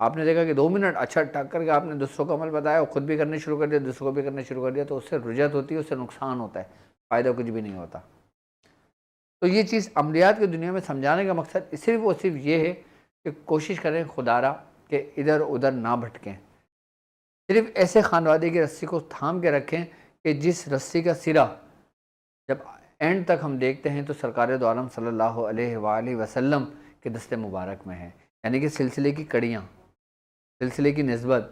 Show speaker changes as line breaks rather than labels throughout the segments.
آپ نے دیکھا کہ 2 منٹ اچھا ٹک کر کے آپ نے دوسروں کو عمل بتایا اور خود بھی کرنے شروع کر دیا، دوسروں کو بھی کرنے شروع کر دیا، تو اس سے رجعت ہوتی ہے، اس سے نقصان ہوتا ہے، فائدہ کچھ بھی نہیں ہوتا۔ تو یہ چیز عملیات کی دنیا میں سمجھانے کا مقصد صرف اور صرف یہ ہے کہ کوشش کریں خدا را کہ ادھر ادھر نہ بھٹکیں، صرف ایسے خانوادے کی رسی کو تھام کے رکھیں کہ جس رسی کا سرا جب اینڈ تک ہم دیکھتے ہیں تو سرکار دو عالم صلی اللہ علیہ وآلہ وسلم کے دست مبارک میں ہے، یعنی کہ سلسلے کی کڑیاں، سلسلے کی نسبت۔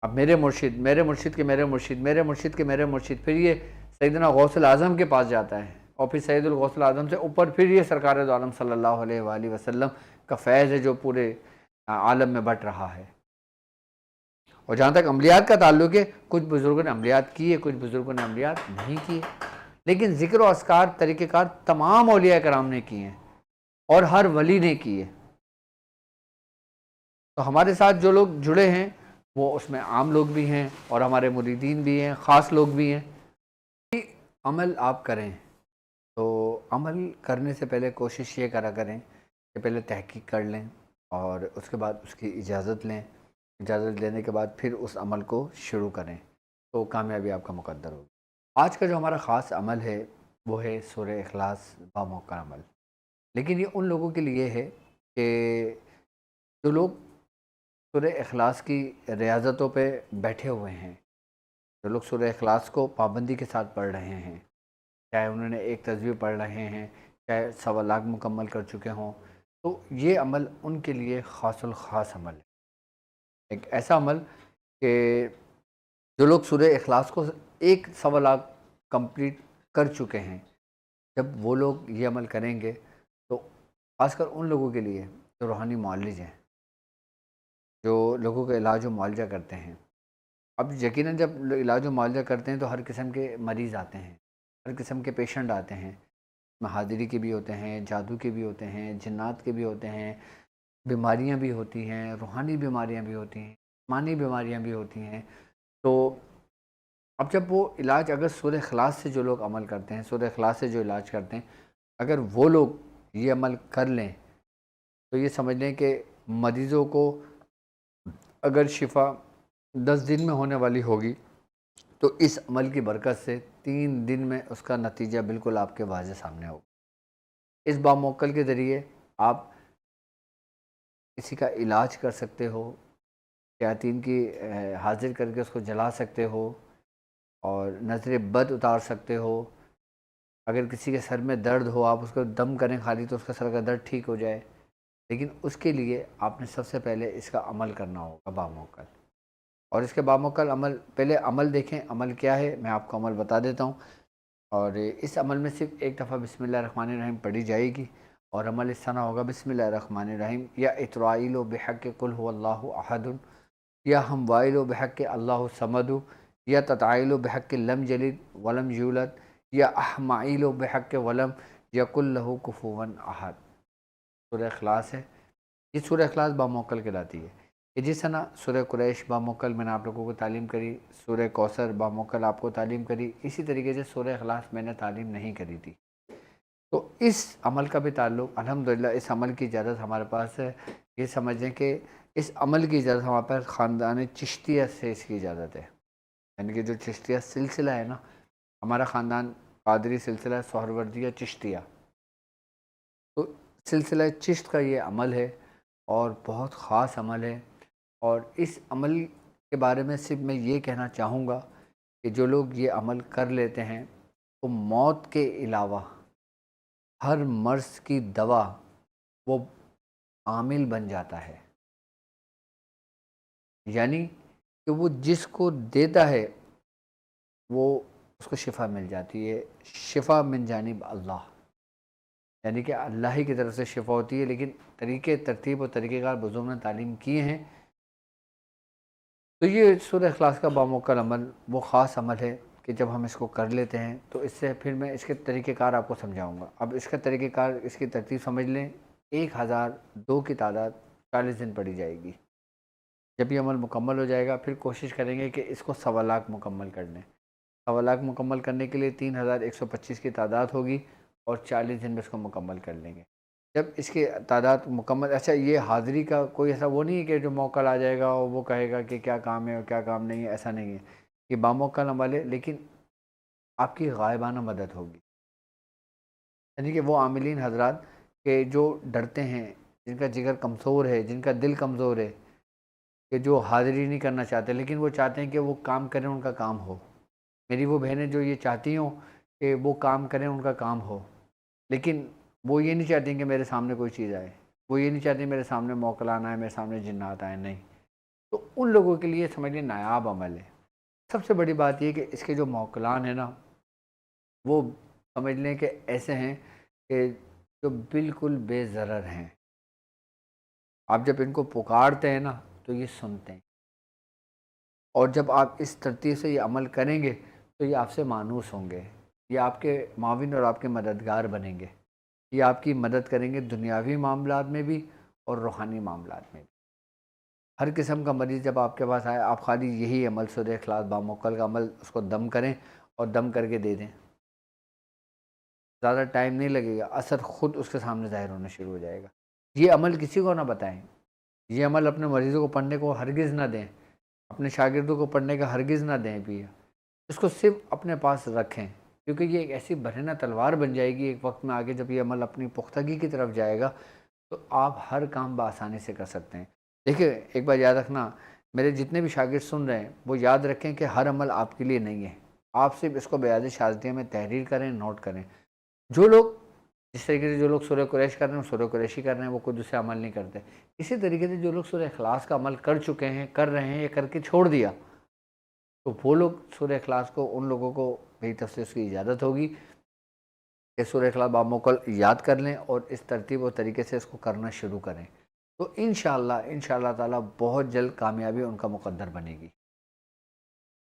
اب میرے مرشد، میرے مرشد کے میرے مرشد، میرے مرشد کے میرے مرشد، پھر یہ سیدنا غوث الاعظم کے پاس جاتا ہے، اور پھر سید الغوث الاعظم سے اوپر پھر یہ سرکار دو عالم صلی اللہ علیہ وآلہ وسلم کا فیض ہے جو پورے عالم میں بٹ رہا ہے۔ اور جہاں تک عملیات کا تعلق ہے، کچھ بزرگوں نے عملیات کیے، کچھ بزرگوں نے عملیات نہیں کیے، لیکن ذکر و اذکار طریقہ کار تمام اولیاء کرام نے کیے ہیں اور ہر ولی نے کیے۔ تو ہمارے ساتھ جو لوگ جڑے ہیں وہ اس میں عام لوگ بھی ہیں اور ہمارے مریدین بھی ہیں، خاص لوگ بھی ہیں۔ عمل آپ کریں تو عمل کرنے سے پہلے کوشش یہ کرا کریں کہ پہلے تحقیق کر لیں اور اس کے بعد اس کی اجازت لیں، اجازت لینے کے بعد پھر اس عمل کو شروع کریں تو کامیابی آپ کا مقدر ہوگی۔ آج کا جو ہمارا خاص عمل ہے وہ ہے سورہ اخلاص باموقع عمل، لیکن یہ ان لوگوں کے لیے ہے کہ جو لوگ سورہ اخلاص کی ریاضتوں پہ بیٹھے ہوئے ہیں، جو لوگ سورہ اخلاص کو پابندی کے ساتھ پڑھ رہے ہیں، چاہے انہوں نے ایک تسبیح پڑھ رہے ہیں، چاہے 1.25 لاکھ مکمل کر چکے ہوں، تو یہ عمل ان کے لیے خاص الخاص عمل ہے۔ ایک ایسا عمل کہ جو لوگ سورہ اخلاص کو 1.25 لاکھ کمپلیٹ کر چکے ہیں، جب وہ لوگ یہ عمل کریں گے تو خاص کر ان لوگوں کے لیے جو روحانی معالج ہیں، جو لوگوں کا علاج و معالجہ کرتے ہیں۔ اب یقیناً جب علاج و معالجہ کرتے ہیں تو ہر قسم کے مریض آتے ہیں، ہر قسم کے پیشنٹ آتے ہیں، حاضری کے بھی ہوتے ہیں، جادو کے بھی ہوتے ہیں، جنات کے بھی ہوتے ہیں، بیماریاں بھی ہوتی ہیں، روحانی بیماریاں بھی ہوتی ہیں، جسمانی بیماریاں بھی ہوتی ہیں۔ تو اب جب وہ علاج اگر سورہ اخلاص سے جو لوگ عمل کرتے ہیں، سورہ اخلاص سے جو علاج کرتے ہیں، اگر وہ لوگ یہ عمل کر لیں تو یہ سمجھ لیں کہ مریضوں کو اگر شفا 10 دن میں ہونے والی ہوگی تو اس عمل کی برکت سے 3 دن میں اس کا نتیجہ بالکل آپ کے واضح سامنے ہوگا۔ اس باموکل کے ذریعے آپ کسی کا علاج کر سکتے ہو، شیاطین کی حاضر کر کے اس کو جلا سکتے ہو اور نظر بد اتار سکتے ہو۔ اگر کسی کے سر میں درد ہو، آپ اس کو دم کریں خالی تو اس کا سر کا درد ٹھیک ہو جائے، لیکن اس کے لیے آپ نے سب سے پہلے اس کا عمل کرنا ہوگا باموکل۔ اور اس کے باموکل عمل، پہلے عمل دیکھیں عمل کیا ہے، میں آپ کو عمل بتا دیتا ہوں۔ اور اس عمل میں صرف ایک دفعہ بسم اللہ الرحمن الرحیم پڑھی جائے گی، اور عمل اس طرح ہوگا: بسم اللہ الرحمن الرحیم، یا اترائیل بحق قل هو اللہ احد، یا ہم وائل بحق اللہ الصمد، یا تتعائل بحق لم یلد ولم یولد، یا احمائل بحق ولم یکن لہ کفوا احد۔ سورہ اخلاص ہے، یہ سورہ اخلاص باموکل کہلاتی ہے۔ کہ جس طرح سورہ قریش باموکل میں نے آپ لوگوں کو تعلیم کری، سورہ کوثر باموکل آپ کو تعلیم کری، اسی طریقے سے سورہ اخلاص میں نے تعلیم نہیں کری تھی۔ تو اس عمل کا بھی تعلق الحمدللہ، اس عمل کی اجازت ہمارے پاس ہے۔ یہ سمجھ لیں کہ اس عمل کی اجازت ہمارے پاس خاندان چشتیہ سے اس کی اجازت ہے، یعنی کہ جو چشتیہ سلسلہ ہے نا، ہمارا خاندان قادری سلسلہ ہے، سہروردیہ چشتیہ، تو سلسلہ چشت کا یہ عمل ہے اور بہت خاص عمل ہے۔ اور اس عمل کے بارے میں صرف میں یہ کہنا چاہوں گا کہ جو لوگ یہ عمل کر لیتے ہیں تو موت کے علاوہ ہر مرض کی دوا وہ عامل بن جاتا ہے، یعنی کہ وہ جس کو دیتا ہے وہ اس کو شفا مل جاتی ہے، شفا من جانب اللہ، یعنی کہ اللہ ہی کی طرف سے شفا ہوتی ہے۔ لیکن طریقے ترتیب اور طریقہ کار بزرگوں نے تعلیم کیے ہیں۔ تو یہ سورہ اخلاص کا باموکل عمل وہ خاص عمل ہے کہ جب ہم اس کو کر لیتے ہیں تو اس سے پھر میں اس کے طریقہ کار آپ کو سمجھاؤں گا۔ اب اس کا طریقہ کار، اس کی ترتیب سمجھ لیں۔ 1002 کی تعداد 40 دن پڑھی جائے گی۔ جب یہ عمل مکمل ہو جائے گا پھر کوشش کریں گے کہ اس کو 1.25 لاکھ مکمل کر لیں۔ 1.25 لاکھ مکمل کرنے کے لیے 3125 کی تعداد ہوگی اور 40 دن میں اس کو مکمل کر لیں گے۔ جب اس کی تعداد مکمل، اچھا یہ حاضری کا کوئی ایسا وہ نہیں ہے کہ جو موکل آ جائے گا اور وہ کہے گا کہ کیا کام ہے اور کیا کام نہیں ہے، ایسا نہیں ہے. یہ باموکل عمل ہے، لیکن آپ کی غائبانہ مدد ہوگی. یعنی کہ وہ عاملین حضرات کہ جو ڈرتے ہیں، جن کا جگر کمزور ہے، جن کا دل کمزور ہے، کہ جو حاضری نہیں کرنا چاہتے لیکن وہ چاہتے ہیں کہ وہ کام کریں، ان کا کام ہو. میری وہ بہنیں جو یہ چاہتی ہوں کہ وہ کام کریں، ان کا کام ہو، لیکن وہ یہ نہیں چاہتی کہ میرے سامنے کوئی چیز آئے، وہ یہ نہیں چاہتی میرے سامنے موکلان آئے، میرے سامنے جنات آئے، نہیں. تو ان لوگوں کے لیے سمجھ لیں نایاب عمل ہے. سب سے بڑی بات یہ کہ اس کے جو موکلان ہیں نا، وہ سمجھ لیں کہ ایسے ہیں کہ جو بالکل بے ضرر ہیں. آپ جب ان کو پکارتے ہیں نا تو یہ سنتے ہیں، اور جب آپ اس ترتیب سے یہ عمل کریں گے تو یہ آپ سے مانوس ہوں گے، یہ آپ کے معاون اور آپ کے مددگار بنیں گے. یہ آپ کی مدد کریں گے دنیاوی معاملات میں بھی اور روحانی معاملات میں بھی. ہر قسم کا مریض جب آپ کے پاس آئے، آپ خالی یہی عمل سورہ اخلاص باموکل کا عمل اس کو دم کریں اور دم کر کے دے دیں. زیادہ ٹائم نہیں لگے گا، اثر خود اس کے سامنے ظاہر ہونا شروع ہو جائے گا. یہ عمل کسی کو نہ بتائیں، یہ عمل اپنے مریضوں کو پڑھنے کو ہرگز نہ دیں، اپنے شاگردوں کو پڑھنے کا ہرگز نہ دیں بھی. اس کو صرف اپنے پاس رکھیں، کیونکہ یہ ایک ایسی برہنہ تلوار بن جائے گی ایک وقت میں آگے. جب یہ عمل اپنی پختگی کی طرف جائے گا تو آپ ہر کام بآسانی سے کر سکتے ہیں. دیکھیں ایک بات یاد رکھنا، میرے جتنے بھی شاگرد سن رہے ہیں وہ یاد رکھیں کہ ہر عمل آپ کے لیے نہیں ہے. آپ صرف اس کو بیاض شاذلیہ میں تحریر کریں، نوٹ کریں. جو لوگ جس طریقے سے جو لوگ سورہ قریش کر رہے ہیں وہ سورہ قریشی کر رہے ہیں، وہ کوئی دوسرے عمل نہیں کرتے. اسی طریقے سے جو لوگ سورہ اخلاص کا عمل کر چکے ہیں، کر رہے ہیں یا کر کے چھوڑ دیا، تو وہ لوگ سورہ اخلاص کو، ان لوگوں کو بے تفصیل کی اجازت ہوگی کہ سورہ اخلاص باموکل یاد کر لیں اور اس ترتیب و طریقے سے اس کو کرنا شروع کریں. تو انشاءاللہ تعالیٰ بہت جلد کامیابی ان کا مقدر بنے گی.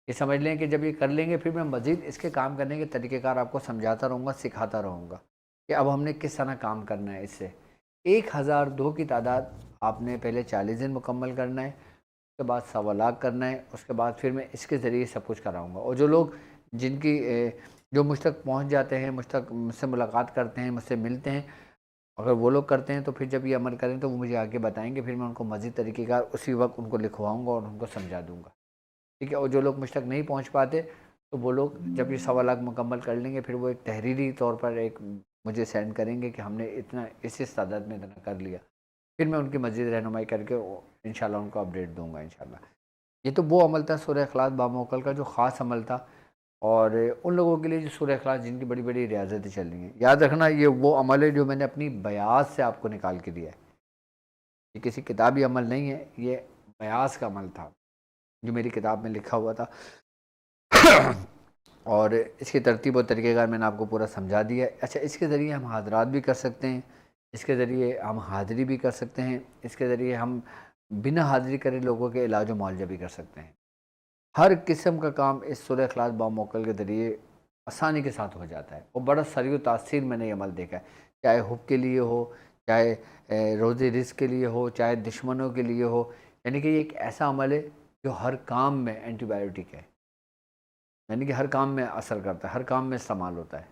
یہ سمجھ لیں کہ جب یہ کر لیں گے پھر میں مزید اس کے کام کرنے کے طریقہ کار آپ کو سمجھاتا رہوں گا، سکھاتا رہوں گا کہ اب ہم نے کس طرح کام کرنا ہے. اس سے 1002 کی تعداد آپ نے پہلے 40 دن مکمل کرنا ہے، اس کے بعد 1.25 لاکھ کرنا ہے، اس کے بعد پھر میں اس کے ذریعے سب کچھ کراؤں گا. اور جو لوگ جن کی جو مجھ تک پہنچ جاتے ہیں، مجھ سے ملاقات کرتے ہیں، مجھ سے ملتے ہیں، اگر وہ لوگ کرتے ہیں تو پھر جب یہ عمل کریں تو وہ مجھے آگے بتائیں گے، پھر میں ان کو مزید طریقہ کار اسی وقت ان کو لکھواؤں گا اور ان کو سمجھا دوں گا. ٹھیک ہے. اور جو لوگ مجھ تک نہیں پہنچ پاتے تو وہ لوگ جب یہ 1.25 لاکھ مکمل کر لیں گے پھر وہ ایک تحریری طور پر ایک مجھے سینڈ کریں گے کہ ہم نے اتنا اس تعداد میں اتنا کر لیا. پھر میں ان کی مزید رہنمائی کر کے انشاءاللہ ان کو اپڈیٹ دوں گا انشاءاللہ. یہ تو وہ عمل تھا سورہ اخلاص باموکل کا جو خاص عمل تھا، اور ان لوگوں کے لیے جو سورہ اخلاص جن کی بڑی بڑی ریاضتیں چل رہی ہیں. یاد رکھنا یہ وہ عمل ہے جو میں نے اپنی بیاض سے آپ کو نکال کے دیا ہے. یہ کسی کتابی عمل نہیں ہے، یہ بیاض کا عمل تھا جو میری کتاب میں لکھا ہوا تھا. اور اس کی ترتیب و طریقہ کار میں نے آپ کو پورا سمجھا دیا ہے. اچھا، اس کے ذریعے ہم حاضرات بھی کر سکتے ہیں، اس کے ذریعے ہم حاضری بھی کر سکتے ہیں، اس کے ذریعے ہم بنا حاضری کرے لوگوں کے علاج و معالجہ بھی کر سکتے ہیں. ہر قسم کا کام اس سورہ اخلاص باموکل کے ذریعے آسانی کے ساتھ ہو جاتا ہے. اور بڑا سریع و تاثیر میں نے یہ عمل دیکھا ہے، چاہے حب کے لیے ہو، چاہے روزی رزق کے لیے ہو، چاہے دشمنوں کے لیے ہو. یعنی کہ یہ ایک ایسا عمل ہے جو ہر کام میں اینٹی بایوٹک ہے، یعنی کہ ہر کام میں اثر کرتا ہے، ہر کام میں استعمال ہوتا ہے.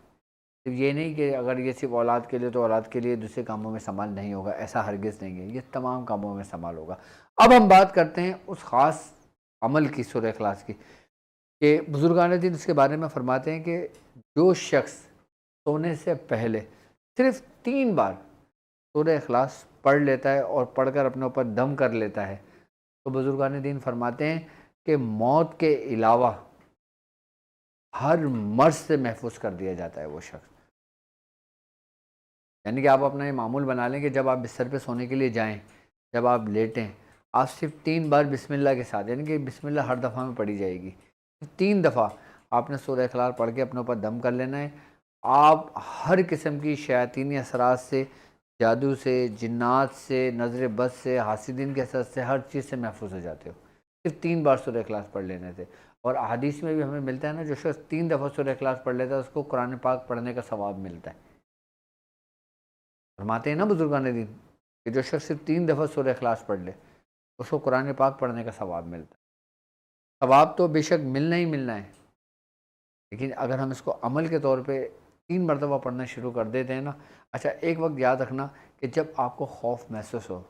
صرف یہ نہیں کہ اگر یہ صرف اولاد کے لیے تو اولاد کے لیے دوسرے کاموں میں استعمال نہیں ہوگا، ایسا ہرگز نہیں ہے، یہ تمام کاموں میں استعمال ہوگا. اب ہم بات کرتے ہیں اس خاص عمل کی سورہ اخلاص کی، کہ بزرگان دین اس کے بارے میں فرماتے ہیں کہ جو شخص سونے سے پہلے صرف 3 بار سورہ اخلاص پڑھ لیتا ہے اور پڑھ کر اپنے اوپر دم کر لیتا ہے تو بزرگان دین فرماتے ہیں کہ موت کے علاوہ ہر مرض سے محفوظ کر دیا جاتا ہے وہ شخص. یعنی کہ آپ اپنا یہ معمول بنا لیں کہ جب آپ بستر پہ سونے کے لیے جائیں، جب آپ لیٹیں، آپ صرف 3 بار بسم اللہ کے ساتھ، یعنی کہ بسم اللہ ہر دفعہ میں پڑھی جائے گی، 3 دفعہ آپ نے سورہ اخلاص پڑھ کے اپنے اوپر دم کر لینا ہے. آپ ہر قسم کی شیاطینی اثرات سے، جادو سے، جنات سے، نظر بد سے، حاسدین کے اثر سے، ہر چیز سے محفوظ ہو جاتے ہو صرف 3 بار سورہ اخلاص پڑھ لینے سے. اور احادیث میں بھی ہمیں ملتا ہے نا، جو شخص 3 دفعہ سورہ اخلاص پڑھ لیتا ہے اس کو قرآن پاک پڑھنے کا ثواب ملتا ہے. فرماتے ہیں نا بزرگان دین کہ جو شخص صرف 3 دفعہ سورہ اخلاص پڑھ لے اس کو قرآن پاک پڑھنے کا ثواب ملتا ہے. ثواب تو بے شک ملنا ہی ملنا ہے، لیکن اگر ہم اس کو عمل کے طور پہ 3 مرتبہ پڑھنا شروع کر دیتے ہیں نا. اچھا، ایک وقت یاد رکھنا کہ جب آپ کو خوف محسوس ہو،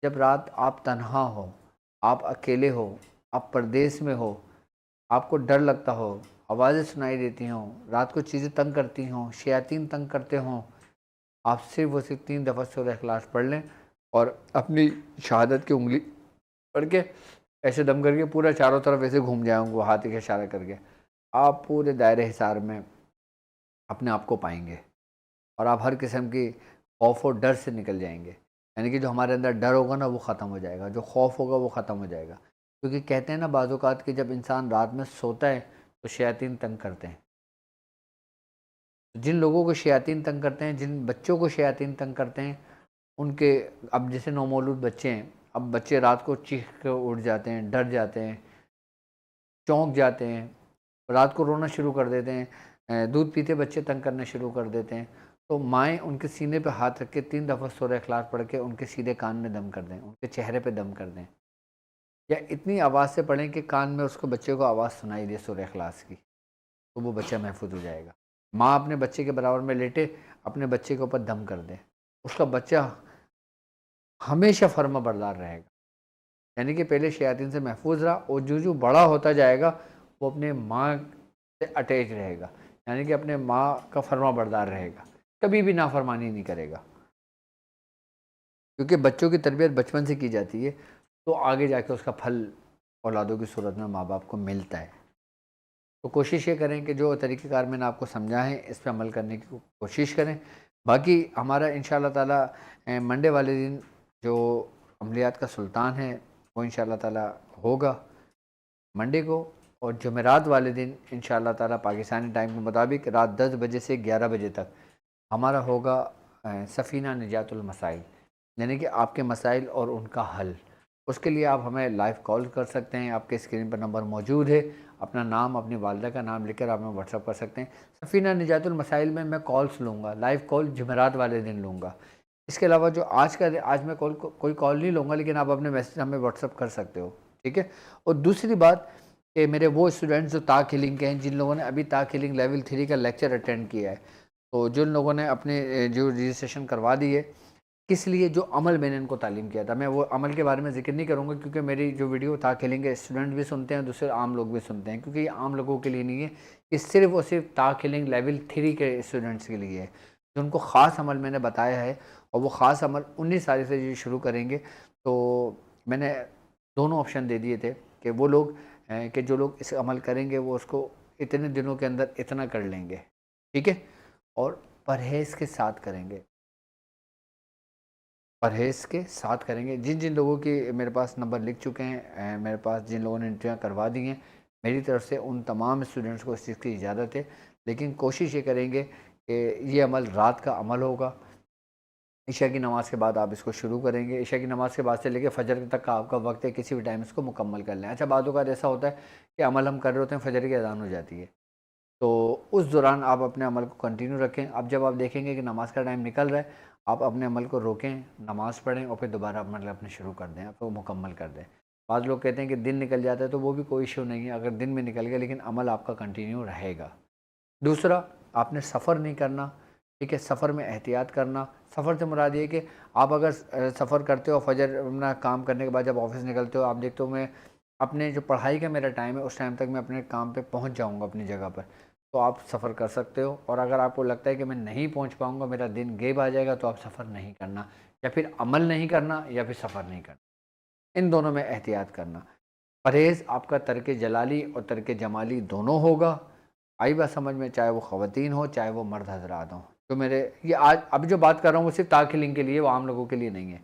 جب رات آپ تنہا ہو، آپ اکیلے ہو، آپ پردیس میں ہو، آپ کو ڈر لگتا ہو، آوازیں سنائی دیتی ہوں، رات کو چیزیں تنگ کرتی ہوں، شیاطین تنگ کرتے ہوں، آپ صرف و صرف 3 دفعہ سورہ اخلاص پڑھ لیں اور اپنی شہادت کی انگلی پڑھ کے ایسے دم کر کے پورا چاروں طرف ایسے گھوم جائیں گے ہاتھ کے اشارہ کر کے، آپ پورے دائرہ حصار میں اپنے آپ کو پائیں گے اور آپ ہر قسم کی خوف و ڈر سے نکل جائیں گے. یعنی کہ جو ہمارے اندر ڈر ہوگا نا وہ ختم ہو جائے گا، جو خوف ہوگا وہ ختم ہو جائے گا. کیونکہ کہتے ہیں نا بعض اوقات کہ جب انسان رات میں سوتا ہے تو شیاطین تنگ کرتے ہیں. جن لوگوں کو شیاطین تنگ کرتے ہیں، جن بچوں کو شیاطین تنگ کرتے ہیں، ان کے اب جیسے نومولود بچے ہیں، اب بچے رات کو چیخ کے اٹھ جاتے ہیں، ڈر جاتے ہیں، چونک جاتے ہیں، رات کو رونا شروع کر دیتے ہیں، دودھ پیتے بچے تنگ کرنا شروع کر دیتے ہیں. تو مائیں ان کے سینے پہ ہاتھ رکھ کے 3 دفعہ سورہ اخلاص پڑھ کے ان کے سیدھے کان میں دم کر دیں، ان کے چہرے پہ دم کر دیں، یا اتنی آواز سے پڑھیں کہ کان میں اس کو بچے کو آواز سنائی دے سورہ اخلاص کی، تو وہ بچہ محفوظ ہو جائے گا. ماں اپنے بچے کے برابر میں لیٹے اپنے بچے کے اوپر دم کر دے، اس کا بچہ ہمیشہ فرما بردار رہے گا. یعنی کہ پہلے شیاطین سے محفوظ رہا اور جو بڑا ہوتا جائے گا وہ اپنے ماں سے اٹیچ رہے گا، یعنی کہ اپنے ماں کا فرما بردار رہے گا، کبھی بھی نافرمانی نہیں کرے گا. کیونکہ بچوں کی تربیت بچپن سے کی جاتی ہے تو آگے جا کے اس کا پھل اولادوں کی صورت میں ماں باپ کو ملتا ہے. تو کوشش یہ کریں کہ جو طریقہ کار میں نے آپ کو سمجھا ہے اس پہ عمل کرنے کی کوشش کریں. باقی ہمارا انشاءاللہ تعالی منڈے والے دن جو عملیات کا سلطان ہے وہ انشاءاللہ تعالی ہوگا منڈے کو، اور جمعرات والے دن انشاءاللہ تعالی پاکستانی ٹائم کے مطابق رات 10 بجے سے 11 بجے تک ہمارا ہوگا سفینہ نجات المسائل، یعنی کہ آپ کے مسائل اور ان کا حل. اس کے لیے آپ ہمیں لائیو کال کر سکتے ہیں، آپ کے اسکرین پر نمبر موجود ہے، اپنا نام اپنی والدہ کا نام لکھ کر آپ ہمیں واٹس ایپ کر سکتے ہیں. سفینہ نجات المسائل میں کالس لوں گا، لائیو کال جمعرات والے دن لوں گا. اس کے علاوہ جو آج میں کوئی کال نہیں لوں گا، لیکن آپ اپنے میسیج ہمیں واٹس ایپ کر سکتے ہو، ٹھیک ہے. اور دوسری بات کہ میرے وہ اسٹوڈنٹس جو طاق ہیلنگ کے ہیں، جن لوگوں نے ابھی طاق ہیلنگ لیول 3 کا لیکچر اٹینڈ کیا ہے، تو جن لوگوں نے اپنے جو رجسٹریشن کروا دی ہے، کس لیے جو عمل میں نے ان کو تعلیم کیا تھا، میں وہ عمل کے بارے میں ذکر نہیں کروں گا کیونکہ میری جو ویڈیو طاق ہیلنگ کے اسٹوڈنٹ بھی سنتے ہیں، دوسرے عام لوگ بھی سنتے ہیں، کیونکہ یہ عام لوگوں کے لیے نہیں ہے، یہ صرف اور صرف طاق ہیلنگ لیول 3 کے اسٹوڈنٹس کے لیے ہے، جو ان کو خاص عمل میں نے بتایا ہے. اور وہ خاص عمل 19 تاریخ سے شروع کریں گے. تو میں نے دونوں آپشن دے دیے تھے کہ وہ لوگ کہ جو لوگ اس عمل کریں گے وہ اس کو اتنے دنوں کے اندر اتنا کر لیں گے، ٹھیک ہے. اور پرہیز کے ساتھ کریں گے، پرہیز کے ساتھ کریں گے. جن لوگوں کی میرے پاس نمبر لکھ چکے ہیں، میرے پاس جن لوگوں نے انٹرویو کروا دی ہیں، میری طرف سے ان تمام اسٹوڈنٹس کو اس چیز کی اجازت ہے. لیکن کوشش یہ کریں گے کہ یہ عمل رات کا عمل ہوگا. عشاء کی نماز کے بعد آپ اس کو شروع کریں گے. عشاء کی نماز کے بعد سے لے کے فجر تک کا آپ کا وقت ہے، کسی بھی ٹائم اس کو مکمل کر لیں. اچھا بعض اوقات ایسا ہوتا ہے کہ عمل ہم کر رہے ہوتے ہیں، فجر کی اذان ہو جاتی ہے، تو اس دوران آپ اپنے عمل کو کنٹینیو رکھیں. اب جب آپ دیکھیں گے کہ نماز کا ٹائم نکل رہا ہے، آپ اپنے عمل کو روکیں، نماز پڑھیں اور پھر دوبارہ عمل اپنے شروع کر دیں، آپ کو مکمل کر دیں. بعض لوگ کہتے ہیں کہ دن نکل جاتا ہے، تو وہ بھی کوئی ایشو نہیں ہے اگر دن میں نکل گیا، لیکن عمل آپ کا کنٹینیو رہے گا. دوسرا، آپ نے سفر نہیں کرنا، ٹھیک ہے. سفر میں احتیاط کرنا. سفر سے مراد یہ کہ آپ اگر سفر کرتے ہو، فجر اپنا کام کرنے کے بعد جب آفس نکلتے ہو، آپ دیکھتے ہو میں اپنے جو پڑھائی کا میرا ٹائم ہے اس ٹائم تک میں اپنے کام پہ پہنچ جاؤں گا اپنی جگہ پر، تو آپ سفر کر سکتے ہو. اور اگر آپ کو لگتا ہے کہ میں نہیں پہنچ پاؤں گا، میرا دن غیب آ جائے گا، تو آپ سفر نہیں کرنا، یا پھر عمل نہیں کرنا یا پھر سفر نہیں کرنا. ان دونوں میں احتیاط کرنا. پرہیز آپ کا ترک جلالی اور ترک جمالی دونوں ہوگا. آئی بات سمجھ میں؟ چاہے وہ خواتین ہو چاہے وہ مرد حضرات ہوں. جو میرے یہ آج اب جو بات کر رہا ہوں وہ صرف طاق ہیلنگ کے لیے، وہ عام لوگوں کے لیے نہیں ہے،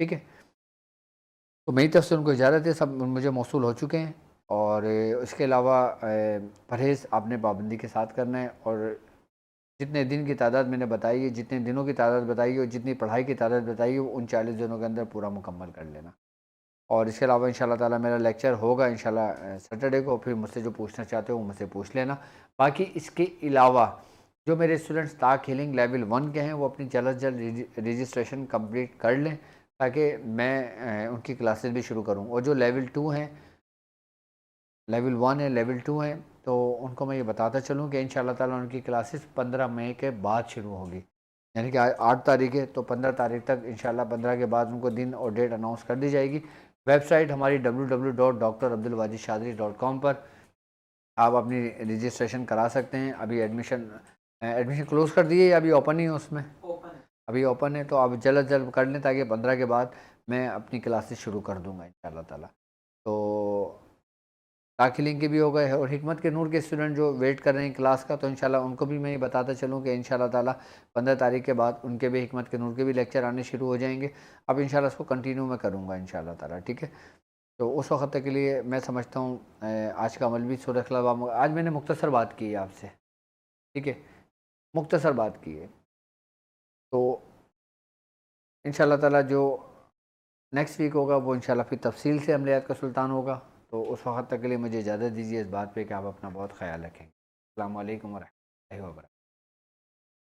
ٹھیک ہے. تو میری طرف سے ان کو اجازت ہے، سب مجھے موصول ہو چکے ہیں. اور اس کے علاوہ پرہیز آپ نے پابندی کے ساتھ کرنا ہے، اور جتنے دن کی تعداد میں نے بتائی ہے، جتنے دنوں کی تعداد بتائی ہے اور جتنی پڑھائی کی تعداد بتائی ہے، وہ ان 40 دنوں کے اندر پورا مکمل کر لینا. اور اس کے علاوہ انشاءاللہ تعالی میرا لیکچر ہوگا انشاءاللہ سیٹرڈے کو، پھر مجھ سے جو پوچھنا چاہتے ہو وہ مجھ سے پوچھ لینا. باقی اس کے علاوہ جو میرے اسٹوڈنٹس طاق ہیلنگ لیول 1 کے ہیں، وہ اپنی جلد رجسٹریشن کمپلیٹ کر لیں تاکہ میں ان کی کلاسز بھی شروع کروں. اور جو لیول 2 ہیں، لیول 1 ہے، لیول 2 ہیں، تو ان کو میں یہ بتاتا چلوں کہ انشاءاللہ تعالی ان کی کلاسز 15 مئی کے بعد شروع ہوگی. یعنی کہ 8 تاریخ ہے تو 15 تاریخ تک انشاءاللہ 15 کے بعد ان کو دن اور ڈیٹ اناؤنس کر دی جائے گی۔ ویب سائٹ ہماری www.drabdulwajidchaudhry.com پر آپ اپنی رجسٹریشن کرا سکتے ہیں۔ ابھی ایڈمیشن کلوز کر دیے یا ابھی اوپن ہی ہے؟ اس میں ابھی اوپن ہے، تو آپ جلد جلد کر لیں تاکہ 15 کے بعد میں اپنی کلاسز شروع کر دوں گا انشاءاللہ تعالی۔ تو داخلیں کے بھی ہو گئے، اور حکمت کے نور کے اسٹوڈنٹ جو ویٹ کر رہے ہیں کلاس کا، تو انشاءاللہ ان کو بھی میں یہ بتاتا چلوں کہ انشاءاللہ تعالی 15 تاریخ کے بعد ان کے بھی حکمت کے نور کے بھی لیکچر آنے شروع ہو جائیں گے۔ اب انشاءاللہ اس کو کنٹینیو میں کروں گا انشاءاللہ تعالی، ٹھیک ہے؟ تو اس وقت تک کے لیے میں سمجھتا ہوں آج کا عمل بھی سورہ اخلاص، آج میں نے مختصر بات کی ہے آپ سے، ٹھیک ہے؟ مختصر بات کی ہے۔ تو انشاءاللہ تعالی جو نیکسٹ ویک ہوگا وہ انشاءاللہ پھر تفصیل سے عملیات کا سلطان ہوگا۔ تو اس وقت تک کے لیے مجھے اجازت دیجیے اس بات پہ کہ آپ اپنا بہت خیال رکھیں۔ السلام علیکم ورحمۃ اللہ وبرکاتہ۔